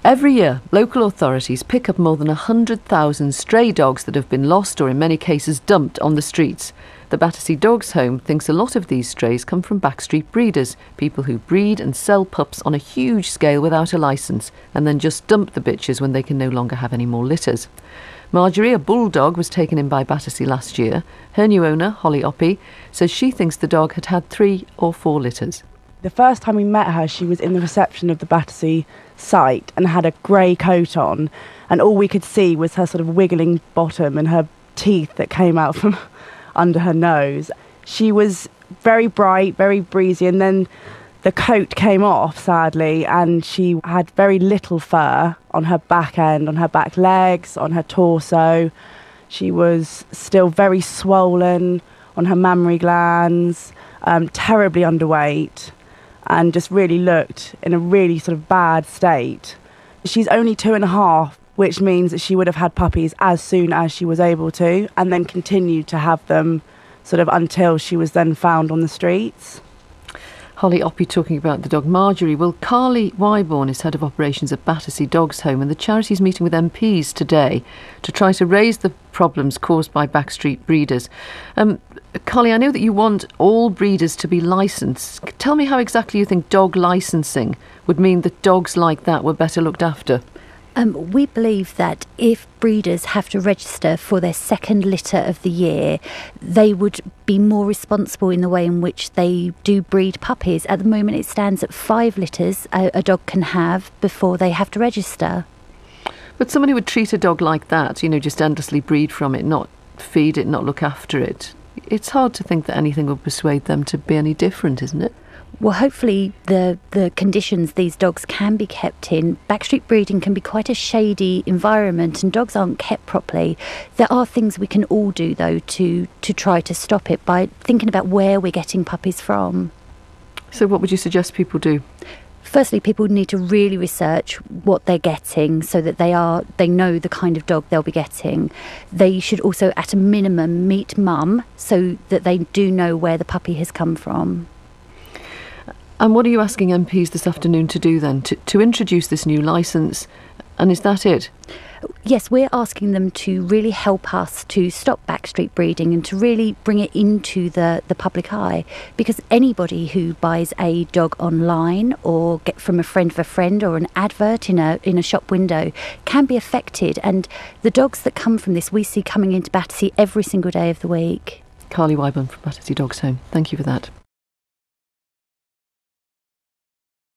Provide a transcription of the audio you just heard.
Every year, local authorities pick up more than 100,000 stray dogs that have been lost or in many cases dumped on the streets. The Battersea Dogs Home thinks a lot of these strays come from backstreet breeders, people who breed and sell pups on a huge scale without a licence and then just dump the bitches when they can no longer have any more litters. Marjorie, a bulldog, was taken in by Battersea last year. Her new owner, Holly Oppie, says she thinks the dog had 3 or 4 litters. The first time we met her, she was in the reception of the Battersea site and had a grey coat on, and all we could see was her sort of wiggling bottom and her teeth that came out from under her nose. She was very bright, very breezy, and then the coat came off, sadly, and she had very little fur on her back end, on her back legs, on her torso. She was still very swollen on her mammary glands, terribly underweight, and just really looked in a really sort of bad state. She's only 2.5, which means that she would have had puppies as soon as she was able to, and then continued to have them sort of until she was then found on the streets. Holly Oppie talking about the dog Marjorie. Well, Carly Wyborn is head of operations at Battersea Dogs Home, and the charity's meeting with MPs today to try to raise the problems caused by backstreet breeders. Carly, I know that you want all breeders to be licensed. Tell me how exactly you think dog licensing would mean that dogs like that were better looked after. We believe that if breeders have to register for their second litter of the year, they would be more responsible in the way in which they do breed puppies. At the moment, it stands at 5 litters a dog can have before they have to register. But someone who would treat a dog like that, just endlessly breed from it, not feed it, not look after it, it's hard to think that anything would persuade them to be any different, isn't it? Well, hopefully the conditions these dogs can be kept in. Backstreet breeding can be quite a shady environment and dogs aren't kept properly. There are things we can all do, though, to try to stop it by thinking about where we're getting puppies from. So what would you suggest people do? Firstly, people need to really research what they're getting so that they know the kind of dog they'll be getting. They should also, at a minimum, meet mum so that they do know where the puppy has come from. And what are you asking MPs this afternoon to do then? To introduce this new licence? And is that it? Yes, we're asking them to really help us to stop backstreet breeding and to really bring it into the public eye, because anybody who buys a dog online or get from a friend of a friend or an advert in a shop window can be affected, and the dogs that come from this we see coming into Battersea every single day of the week. Carly Wyborn from Battersea Dogs Home, thank you for that.